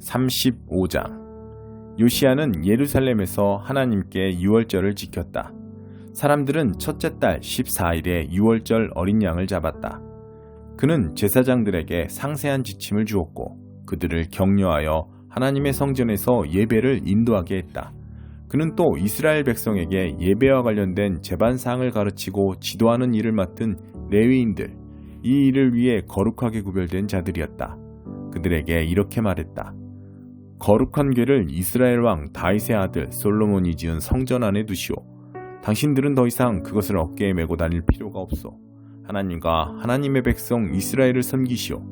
35장. 요시야는 예루살렘에서 하나님께 유월절을 지켰다. 사람들은 첫째 달 14일에 유월절 어린 양을 잡았다. 그는 제사장들에게 상세한 지침을 주었고 그들을 격려하여 하나님의 성전에서 예배를 인도하게 했다. 그는 또 이스라엘 백성에게 예배와 관련된 제반사항을 가르치고 지도하는 일을 맡은 레위인들, 이 일을 위해 거룩하게 구별된 자들이었다. 그들에게 이렇게 말했다. 거룩한 궤를 이스라엘 왕 다윗의 아들 솔로몬이 지은 성전 안에 두시오. 당신들은 더 이상 그것을 어깨에 메고 다닐 필요가 없소. 하나님과 하나님의 백성 이스라엘을 섬기시오.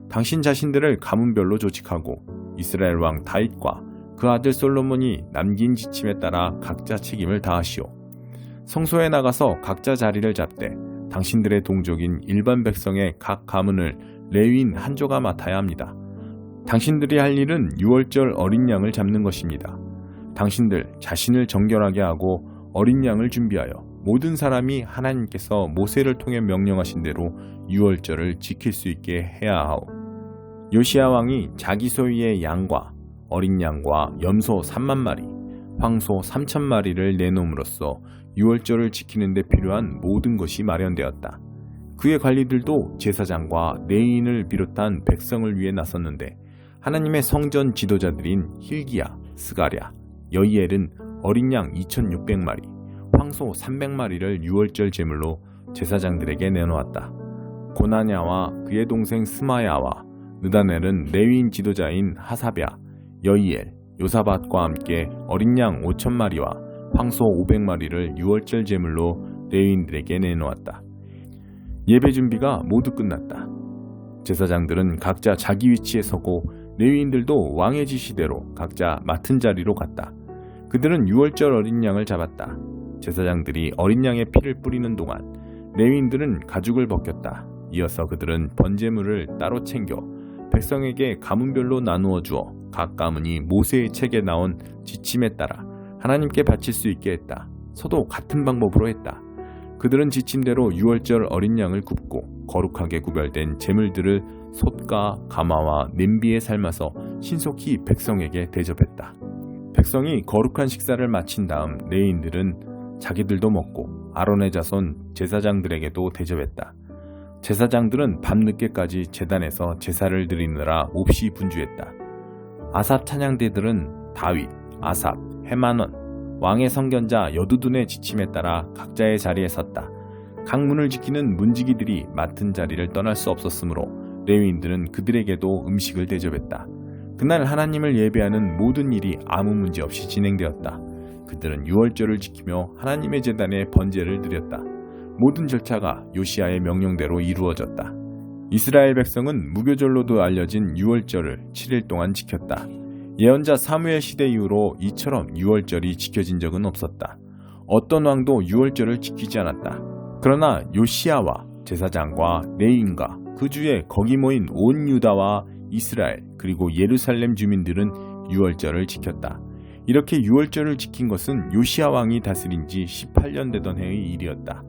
당신 자신들을 가문별로 조직하고 이스라엘 왕 다윗과 그 아들 솔로몬이 남긴 지침에 따라 각자 책임을 다하시오. 성소에 나가서 각자 자리를 잡되 당신들의 동족인 일반 백성의 각 가문을 레위인 한 조가 맡아야 합니다. 당신들이 할 일은 유월절 어린 양을 잡는 것입니다. 당신들 자신을 정결하게 하고 어린 양을 준비하여 모든 사람이 하나님께서 모세를 통해 명령하신 대로 유월절을 지킬 수 있게 해야 하오. 요시야 왕이 자기 소유의 양과 어린 양과 염소 3만 마리, 황소 3천 마리를 내놓음으로써 유월절을 지키는 데 필요한 모든 것이 마련되었다. 그의 관리들도 제사장과 레위인을 비롯한 백성을 위해 나섰는데 하나님의 성전 지도자들인 힐기야, 스가랴, 여이엘은 어린 양 2,600마리, 황소 300마리를 유월절 제물로 제사장들에게 내놓았다. 고나냐와 그의 동생 스마야와 느다넬은 레위인 지도자인 하사랴, 여이엘, 요사밧과 함께 어린 양 5,000마리와 황소 500마리를 유월절 제물로 레위인들에게 내놓았다. 예배 준비가 모두 끝났다. 제사장들은 각자 자기 위치에 서고 레위인들도 왕의 지시대로 각자 맡은 자리로 갔다. 그들은 유월절 어린 양을 잡았다. 제사장들이 어린 양의 피를 뿌리는 동안 레위인들은 가죽을 벗겼다. 이어서 그들은 번제물을 따로 챙겨 백성에게 가문별로 나누어 주어 각 가문이 모세의 책에 나온 지침에 따라 하나님께 바칠 수 있게 했다. 서도 같은 방법으로 했다. 그들은 지침대로 유월절 어린 양을 굽고 거룩하게 구별된 제물들을 솥과 가마와 냄비에 삶아서 신속히 백성에게 대접했다. 백성이 거룩한 식사를 마친 다음 레위인들은 자기들도 먹고 아론의 자손 제사장들에게도 대접했다. 제사장들은 밤늦게까지 제단에서 제사를 드리느라 몹시 분주했다. 아삽 찬양대들은 다윗, 아삽, 헤만원, 왕의 성견자 여두둔의 지침에 따라 각자의 자리에 섰다. 각 문을 지키는 문지기들이 맡은 자리를 떠날 수 없었으므로 레위인들은 그들에게도 음식을 대접했다. 그날 하나님을 예배하는 모든 일이 아무 문제 없이 진행되었다. 그들은 유월절을 지키며 하나님의 제단에 번제를 드렸다. 모든 절차가 요시야의 명령대로 이루어졌다. 이스라엘 백성은 무교절로도 알려진 유월절을 7일 동안 지켰다. 예언자 사무엘 시대 이후로 이처럼 유월절이 지켜진 적은 없었다. 어떤 왕도 유월절을 지키지 않았다. 그러나 요시야와 제사장과 레위인과 그 주에 거기 모인 온 유다와 이스라엘 그리고 예루살렘 주민들은 유월절을 지켰다. 이렇게 유월절을 지킨 것은 요시야 왕이 다스린 지 18년 되던 해의 일이었다.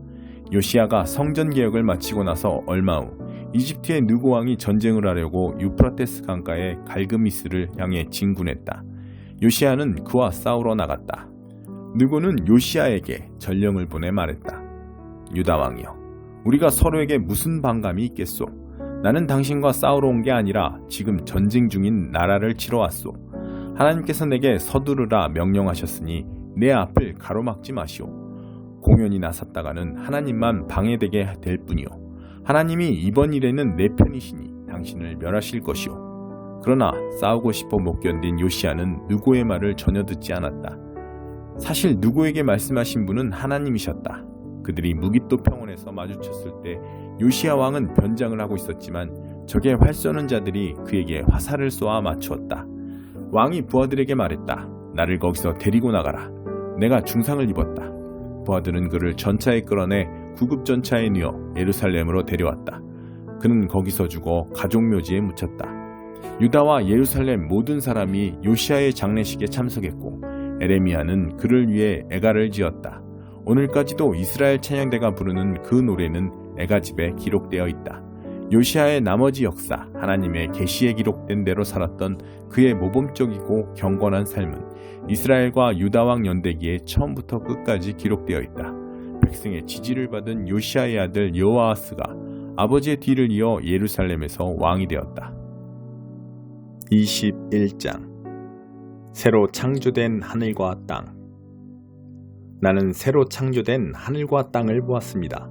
요시야가 성전 개혁을 마치고 나서 얼마 후 이집트의 느고 왕이 전쟁을 하려고 유프라테스 강가의 갈그미스를 향해 진군했다. 요시야는 그와 싸우러 나갔다. 느고는 요시야에게 전령을 보내 말했다. 유다 왕이여, 우리가 서로에게 무슨 반감이 있겠소? 나는 당신과 싸우러 온 게 아니라 지금 전쟁 중인 나라를 치러 왔소. 하나님께서 내게 서두르라 명령하셨으니 내 앞을 가로막지 마시오. 공연히 나섰다가는 하나님만 방해되게 될 뿐이오. 하나님이 이번 일에는 내 편이시니 당신을 멸하실 것이오. 그러나 싸우고 싶어 못 견딘 요시야는 느고의 말을 전혀 듣지 않았다. 사실 느고에게 말씀하신 분은 하나님이셨다. 그들이 무깃도 평원에서 마주쳤을 때 요시야 왕은 변장을 하고 있었지만 적의 활 쏘는 자들이 그에게 화살을 쏘아 맞추었다. 왕이 부하들에게 말했다. 나를 거기서 데리고 나가라. 내가 중상을 입었다. 부하들은 그를 전차에 끌어내 구급 전차에 넣어 예루살렘으로 데려왔다. 그는 거기서 죽어 가족묘지에 묻혔다. 유다와 예루살렘 모든 사람이 요시야의 장례식에 참석했고 에레미야는 그를 위해 애가를 지었다. 오늘까지도 이스라엘 찬양대가 부르는 그 노래는 애가집에 기록되어 있다. 요시아의 나머지 역사, 하나님의 계시에 기록된 대로 살았던 그의 모범적이고 경건한 삶은 이스라엘과 유다왕 연대기에 처음부터 끝까지 기록되어 있다. 백성의 지지를 받은 요시아의 아들 여호아하스가 아버지의 뒤를 이어 예루살렘에서 왕이 되었다. 21장 새로 창조된 하늘과 땅. 나는 새로 창조된 하늘과 땅을 보았습니다.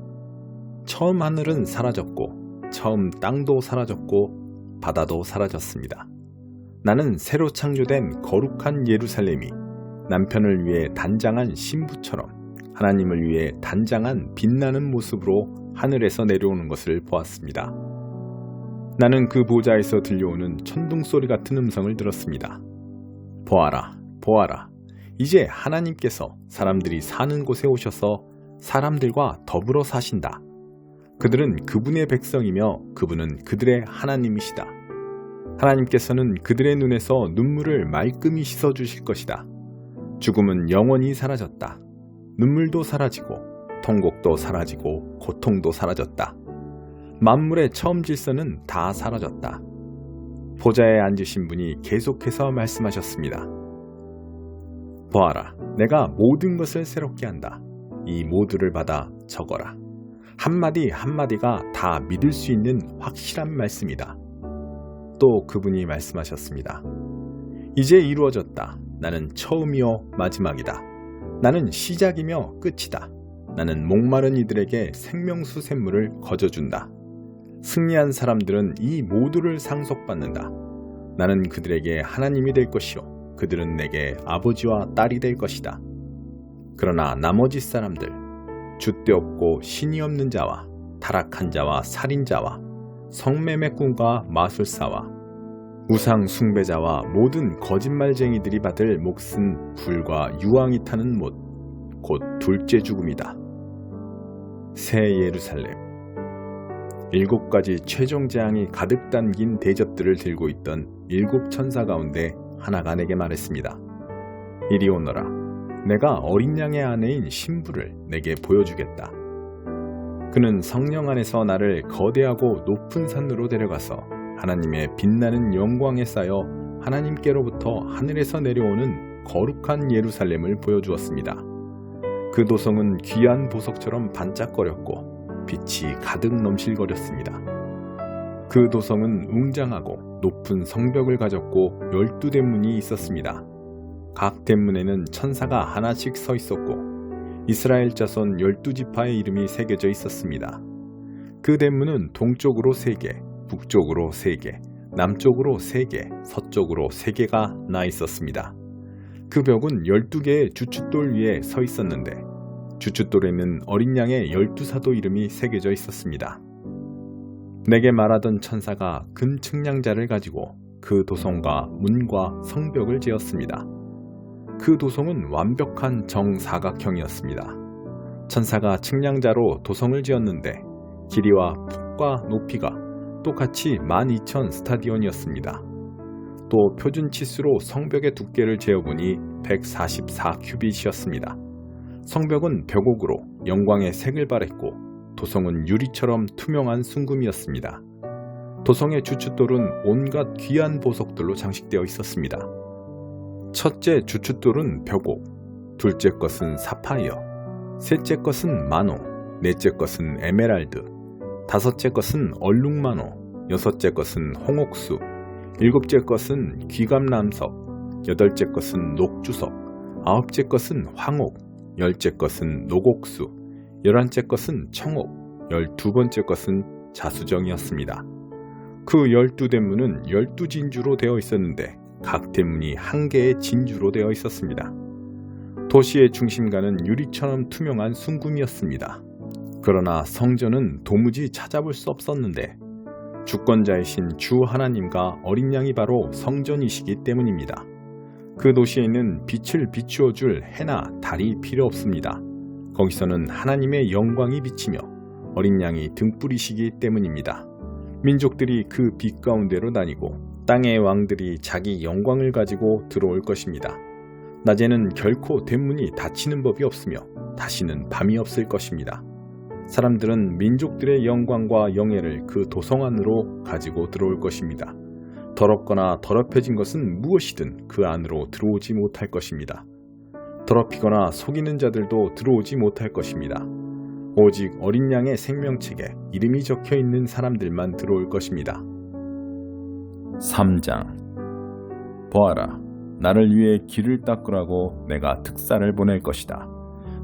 처음 하늘은 사라졌고 처음 땅도 사라졌고 바다도 사라졌습니다. 나는 새로 창조된 거룩한 예루살렘이 남편을 위해 단장한 신부처럼 하나님을 위해 단장한 빛나는 모습으로 하늘에서 내려오는 것을 보았습니다. 나는 그 보좌에서 들려오는 천둥소리 같은 음성을 들었습니다. 보아라, 보아라. 이제 하나님께서 사람들이 사는 곳에 오셔서 사람들과 더불어 사신다. 그들은 그분의 백성이며 그분은 그들의 하나님이시다. 하나님께서는 그들의 눈에서 눈물을 말끔히 씻어주실 것이다. 죽음은 영원히 사라졌다. 눈물도 사라지고 통곡도 사라지고 고통도 사라졌다. 만물의 처음 질서는 다 사라졌다. 보좌에 앉으신 분이 계속해서 말씀하셨습니다. 보아라, 내가 모든 것을 새롭게 한다. 이 모두를 받아 적어라. 한마디 한마디가 다 믿을 수 있는 확실한 말씀이다. 또 그분이 말씀하셨습니다. 이제 이루어졌다. 나는 처음이요 마지막이다. 나는 시작이며 끝이다. 나는 목마른 이들에게 생명수 샘물을 거저준다. 승리한 사람들은 이 모두를 상속받는다. 나는 그들에게 하나님이 될 것이요 그들은 내게 아버지와 딸이 될 것이다. 그러나 나머지 사람들, 줏대 없고 신이 없는 자와 타락한 자와 살인자와 성매매꾼과 마술사와 우상 숭배자와 모든 거짓말쟁이들이 받을 몫은 불과 유황이 타는 못, 곧 둘째 죽음이다. 새 예루살렘. 7가지 최종 재앙이 가득 담긴 대접들을 들고 있던 7 천사 가운데 하나가 내게 말했습니다. 이리 오너라. 내가 어린 양의 아내인 신부를 내게 보여주겠다. 그는 성령 안에서 나를 거대하고 높은 산으로 데려가서 하나님의 빛나는 영광에 쌓여 하나님께로부터 하늘에서 내려오는 거룩한 예루살렘을 보여주었습니다. 그 도성은 귀한 보석처럼 반짝거렸고 빛이 가득 넘실거렸습니다. 그 도성은 웅장하고 높은 성벽을 가졌고 12대문이 있었습니다. 각 대문에는 천사가 하나씩 서 있었고 이스라엘 자손 12지파의 이름이 새겨져 있었습니다. 그 대문은 동쪽으로 3개, 북쪽으로 3개, 남쪽으로 3개, 서쪽으로 3개가 나 있었습니다. 그 벽은 12개의 주춧돌 위에 서 있었는데 주춧돌에는 어린 양의 12사도 이름이 새겨져 있었습니다. 내게 말하던 천사가 금 측량자를 가지고 그 도성과 문과 성벽을 재었습니다. 그 도성은 완벽한 정사각형이었습니다. 천사가 측량자로 도성을 지었는데 길이와 폭과 높이가 똑같이 12,000 스타디온이었습니다. 또 표준 치수로 성벽의 두께를 재어보니 144 큐빗이었습니다. 성벽은 벽옥으로 영광의 색을 발했고 도성은 유리처럼 투명한 순금이었습니다. 도성의 주춧돌은 온갖 귀한 보석들로 장식되어 있었습니다. 첫째 주춧돌은 벽옥, 둘째 것은 사파이어, 셋째 것은 마노, 넷째 것은 에메랄드, 다섯째 것은 얼룩마노, 여섯째 것은 홍옥수, 일곱째 것은 귀감람석, 여덟째 것은 녹주석, 아홉째 것은 황옥, 열째 것은 녹옥수, 11째 것은 청옥, 12번째 것은 자수정이었습니다. 그 12대문은 12진주로 되어 있었는데 각 대문이 1개의 진주로 되어 있었습니다. 도시의 중심가는 유리처럼 투명한 순금이었습니다. 그러나 성전은 도무지 찾아볼 수 없었는데 주권자이신 주 하나님과 어린 양이 바로 성전이시기 때문입니다. 그 도시에는 빛을 비추어 줄 해나 달이 필요 없습니다. 거기서는 하나님의 영광이 비치며 어린 양이 등불이시기 때문입니다. 민족들이 그 빛 가운데로 다니고 땅의 왕들이 자기 영광을 가지고 들어올 것입니다. 낮에는 결코 대문이 닫히는 법이 없으며 다시는 밤이 없을 것입니다. 사람들은 민족들의 영광과 영예를 그 도성 안으로 가지고 들어올 것입니다. 더럽거나 더럽혀진 것은 무엇이든 그 안으로 들어오지 못할 것입니다. 더럽히거나 속이는 자들도 들어오지 못할 것입니다. 오직 어린 양의 생명책에 이름이 적혀 있는 사람들만 들어올 것입니다. 3장. 보아라, 나를 위해 길을 닦으라고 내가 특사를 보낼 것이다.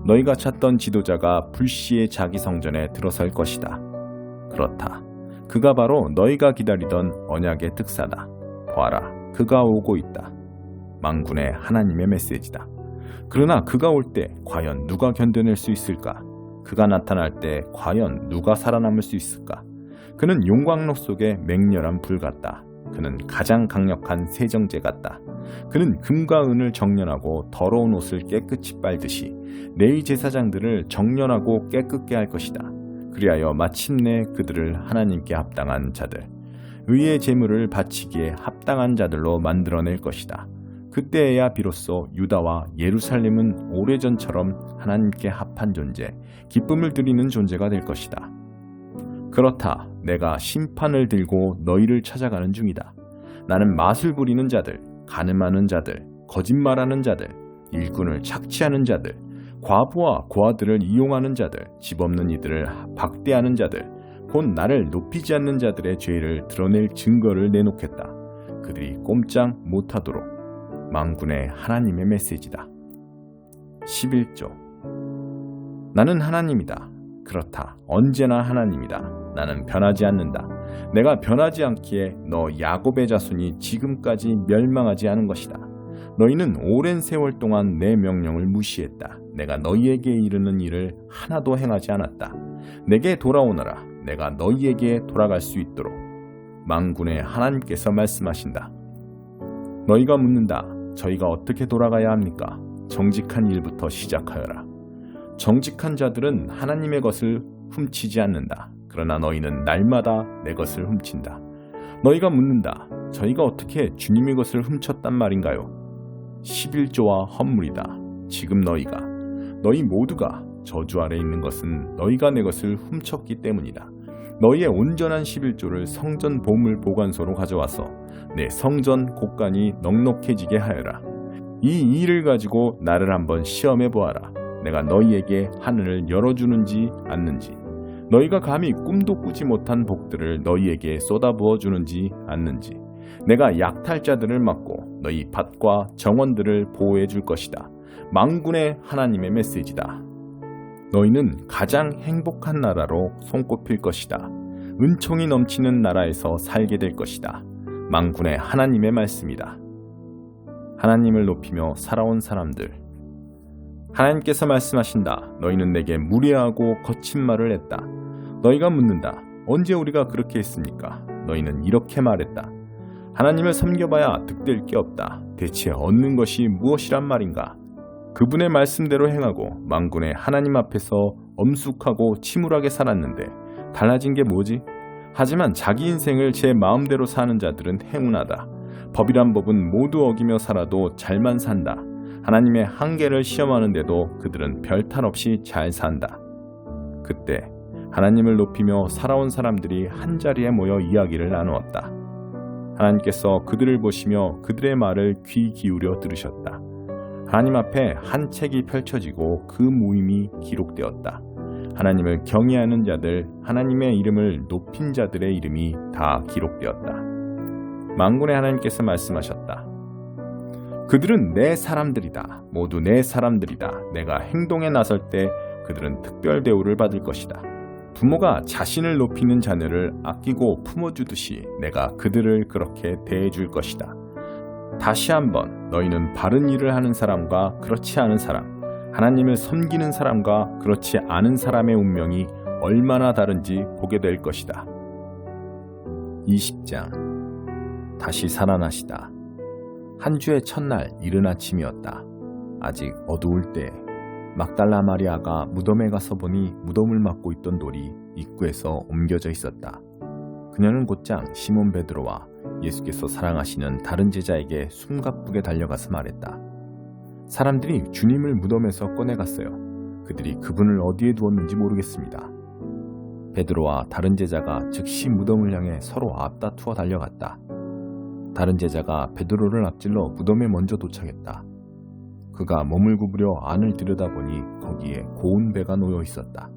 너희가 찾던 지도자가 불시에 자기 성전에 들어설 것이다. 그렇다. 그가 바로 너희가 기다리던 언약의 특사다. 보아라, 그가 오고 있다. 만군의 하나님의 메시지다. 그러나 그가 올 때 과연 누가 견뎌낼 수 있을까? 그가 나타날 때 과연 누가 살아남을 수 있을까? 그는 용광로 속의 맹렬한 불 같다. 그는 가장 강력한 세정제 같다. 그는 금과 은을 정련하고 더러운 옷을 깨끗이 빨듯이 레위 제사장들을 정련하고 깨끗게 할 것이다. 그리하여 마침내 그들을 하나님께 합당한 자들, 의의 제물을 바치기에 합당한 자들로 만들어낼 것이다. 그때에야 비로소 유다와 예루살렘은 오래전처럼 하나님께 합한 존재, 기쁨을 드리는 존재가 될 것이다. 그렇다. 내가 심판을 들고 너희를 찾아가는 중이다. 나는 마술 부리는 자들, 간음하는 자들, 거짓말하는 자들, 일꾼을 착취하는 자들, 과부와 고아들을 이용하는 자들, 집 없는 이들을 박대하는 자들, 곧 나를 높이지 않는 자들의 죄를 드러낼 증거를 내놓겠다. 그들이 꼼짝 못하도록. 만군의 하나님의 메시지다. 11조. 나는 하나님이다. 그렇다. 언제나 하나님이다. 나는 변하지 않는다. 내가 변하지 않기에 너 야곱의 자손이 지금까지 멸망하지 않은 것이다. 너희는 오랜 세월 동안 내 명령을 무시했다. 내가 너희에게 이르는 일을 하나도 행하지 않았다. 내게 돌아오너라. 내가 너희에게 돌아갈 수 있도록. 만군의 하나님께서 말씀하신다. 너희가 묻는다. 저희가 어떻게 돌아가야 합니까? 정직한 일부터 시작하여라. 정직한 자들은 하나님의 것을 훔치지 않는다. 그러나 너희는 날마다 내 것을 훔친다. 너희가 묻는다. 저희가 어떻게 주님의 것을 훔쳤단 말인가요? 11조와 헌물이다. 지금 너희 모두가 저주 아래 있는 것은 너희가 내 것을 훔쳤기 때문이다. 너희의 온전한 11조를 성전 보물 보관소로 가져와서 내 성전 곳간이 넉넉해지게 하여라. 이 일을 가지고 나를 한번 시험해 보아라. 내가 너희에게 하늘을 열어주는지 않는지, 너희가 감히 꿈도 꾸지 못한 복들을 너희에게 쏟아부어 주는지 않는지, 내가 약탈자들을 막고 너희 밭과 정원들을 보호해 줄 것이다. 만군의 하나님의 메시지다. 너희는 가장 행복한 나라로 손꼽힐 것이다. 은총이 넘치는 나라에서 살게 될 것이다. 만군의 하나님의 말씀이다. 하나님을 높이며 살아온 사람들. 하나님께서 말씀하신다. 너희는 내게 무례하고 거친 말을 했다. 너희가 묻는다. 언제 우리가 그렇게 했습니까? 너희는 이렇게 말했다. 하나님을 섬겨봐야 득될 게 없다. 대체 얻는 것이 무엇이란 말인가? 그분의 말씀대로 행하고 만군의 하나님 앞에서 엄숙하고 침울하게 살았는데 달라진 게 뭐지? 하지만 자기 인생을 제 마음대로 사는 자들은 행운하다. 법이란 법은 모두 어기며 살아도 잘만 산다. 하나님의 한계를 시험하는데도 그들은 별탈 없이 잘 산다. 그때 하나님을 높이며 살아온 사람들이 한자리에 모여 이야기를 나누었다. 하나님께서 그들을 보시며 그들의 말을 귀 기울여 들으셨다. 하나님 앞에 한 책이 펼쳐지고 그 모임이 기록되었다. 하나님을 경외하는 자들, 하나님의 이름을 높인 자들의 이름이 다 기록되었다. 만군의 하나님께서 말씀하셨다. 그들은 내 사람들이다. 모두 내 사람들이다. 내가 행동에 나설 때 그들은 특별 대우를 받을 것이다. 부모가 자신을 높이는 자녀를 아끼고 품어주듯이 내가 그들을 그렇게 대해줄 것이다. 다시 한번 너희는 바른 일을 하는 사람과 그렇지 않은 사람, 하나님을 섬기는 사람과 그렇지 않은 사람의 운명이 얼마나 다른지 보게 될 것이다. 20장. 다시 살아나시다. 한 주의 첫날 이른 아침이었다. 아직 어두울 때 막달라 마리아가 무덤에 가서 보니 무덤을 막고 있던 돌이 입구에서 옮겨져 있었다. 그녀는 곧장 시몬 베드로와 예수께서 사랑하시는 다른 제자에게 숨가쁘게 달려가서 말했다. 사람들이 주님을 무덤에서 꺼내갔어요. 그들이 그분을 어디에 두었는지 모르겠습니다. 베드로와 다른 제자가 즉시 무덤을 향해 서로 앞다투어 달려갔다. 다른 제자가 베드로를 앞질러 무덤에 먼저 도착했다. 그가 몸을 구부려 안을 들여다보니 거기에 고운 배가 놓여 있었다.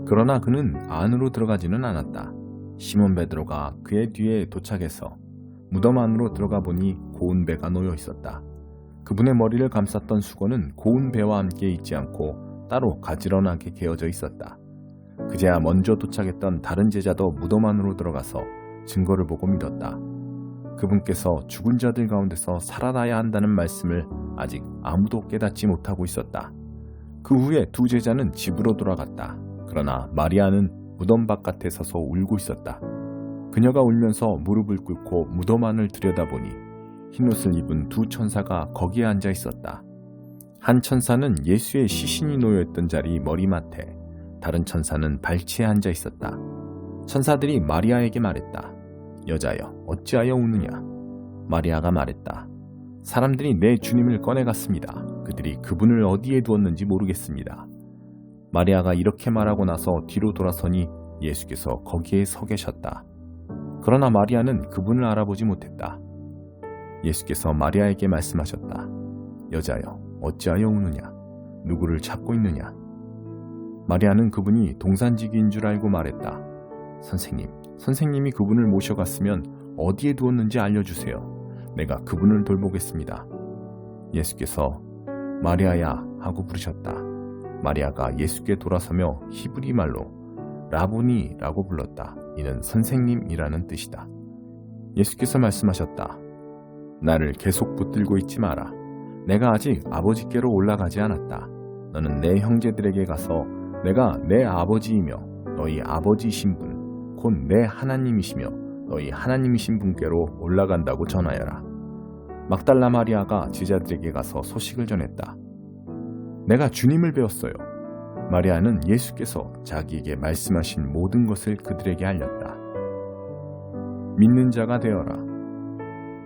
그러나 그는 안으로 들어가지는 않았다. 시몬 베드로가 그의 뒤에 도착해서 무덤 안으로 들어가 보니 고운 배가 놓여 있었다. 그분의 머리를 감쌌던 수건은 고운 배와 함께 있지 않고 따로 가지런하게 개어져 있었다. 그제야 먼저 도착했던 다른 제자도 무덤 안으로 들어가서 증거를 보고 믿었다. 그분께서 죽은 자들 가운데서 살아나야 한다는 말씀을 아직 아무도 깨닫지 못하고 있었다. 그 후에 두 제자는 집으로 돌아갔다. 그러나 마리아는 무덤 바깥에 서서 울고 있었다. 그녀가 울면서 무릎을 꿇고 무덤 안을 들여다보니 흰옷을 입은 두 천사가 거기에 앉아 있었다. 한 천사는 예수의 시신이 놓여있던 자리 머리맡에, 다른 천사는 발치에 앉아 있었다. 천사들이 마리아에게 말했다. 여자여, 어찌하여 우느냐? 마리아가 말했다. 사람들이 내 주님을 꺼내갔습니다. 그들이 그분을 어디에 두었는지 모르겠습니다. 마리아가 이렇게 말하고 나서 뒤로 돌아서니 예수께서 거기에 서 계셨다. 그러나 마리아는 그분을 알아보지 못했다. 예수께서 마리아에게 말씀하셨다. 여자여, 어찌하여 우느냐? 누구를 찾고 있느냐? 마리아는 그분이 동산지기인 줄 알고 말했다. 선생님이 그분을 모셔갔으면 어디에 두었는지 알려주세요. 내가 그분을 돌보겠습니다. 예수께서 마리아야 하고 부르셨다. 마리아가 예수께 돌아서며 히브리 말로 라보니라고 불렀다. 이는 선생님이라는 뜻이다. 예수께서 말씀하셨다. 나를 계속 붙들고 있지 마라. 내가 아직 아버지께로 올라가지 않았다. 너는 내 형제들에게 가서 내가 내 아버지이며 너희 아버지이신 분, 곧 내 하나님이시며 너희 하나님이신 분께로 올라간다고 전하여라. 막달라 마리아가 제자들에게 가서 소식을 전했다. 내가 주님을 배웠어요. 마리아는 예수께서 자기에게 말씀하신 모든 것을 그들에게 알렸다. 믿는 자가 되어라.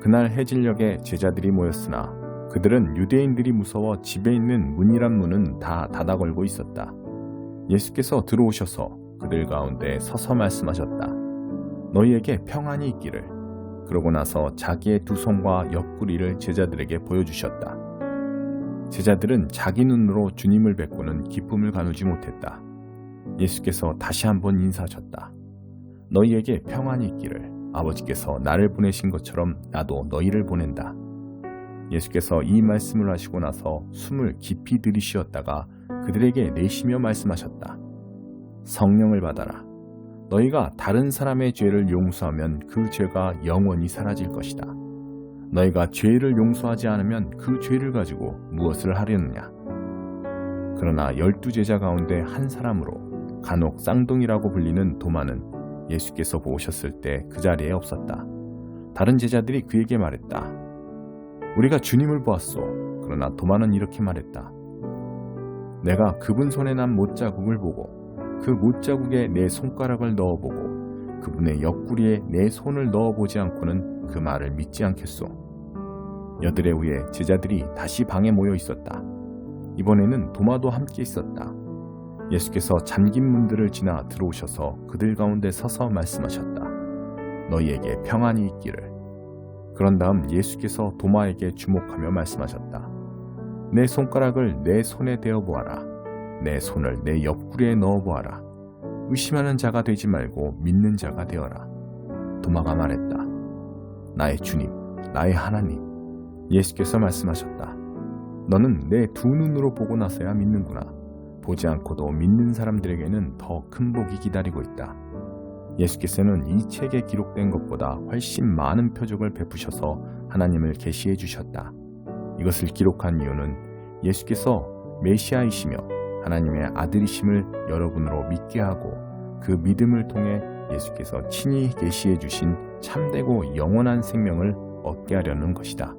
그날 해질녘에 제자들이 모였으나 그들은 유대인들이 무서워 집에 있는 문이란 문은 다 닫아 걸고 있었다. 예수께서 들어오셔서 그들 가운데 서서 말씀하셨다. 너희에게 평안이 있기를. 그러고 나서 자기의 두 손과 옆구리를 제자들에게 보여주셨다. 제자들은 자기 눈으로 주님을 뵙고는 기쁨을 가누지 못했다. 예수께서 다시 한번 인사하셨다. 너희에게 평안이 있기를. 아버지께서 나를 보내신 것처럼 나도 너희를 보낸다. 예수께서 이 말씀을 하시고 나서 숨을 깊이 들이쉬었다가 그들에게 내쉬며 말씀하셨다. 성령을 받아라. 너희가 다른 사람의 죄를 용서하면 그 죄가 영원히 사라질 것이다. 너희가 죄를 용서하지 않으면 그 죄를 가지고 무엇을 하려느냐. 그러나 12제자 가운데 한 사람으로 간혹 쌍둥이라고 불리는 도마는 예수께서 보셨을 때 그 자리에 없었다. 다른 제자들이 그에게 말했다. 우리가 주님을 보았소. 그러나 도마는 이렇게 말했다. 내가 그분 손에 난 못자국을 보고 그 못자국에 내 손가락을 넣어보고 그분의 옆구리에 내 손을 넣어보지 않고는 그 말을 믿지 않겠소. 여드레 후에 제자들이 다시 방에 모여 있었다. 이번에는 도마도 함께 있었다. 예수께서 잠긴 문들을 지나 들어오셔서 그들 가운데 서서 말씀하셨다. 너희에게 평안이 있기를. 그런 다음 예수께서 도마에게 주목하며 말씀하셨다. 내 손가락을 내 손에 대어보아라. 내 손을 내 옆구리에 넣어보아라. 의심하는 자가 되지 말고 믿는 자가 되어라. 도마가 말했다. 나의 주님, 나의 하나님. 예수께서 말씀하셨다. 너는 내 두 눈으로 보고 나서야 믿는구나. 보지 않고도 믿는 사람들에게는 더 큰 복이 기다리고 있다. 예수께서는 이 책에 기록된 것보다 훨씬 많은 표적을 베푸셔서 하나님을 계시해 주셨다. 이것을 기록한 이유는 예수께서 메시아이시며 하나님의 아들이심을 여러분으로 믿게 하고 그 믿음을 통해 예수께서 친히 계시해 주신 참되고 영원한 생명을 얻게 하려는 것이다.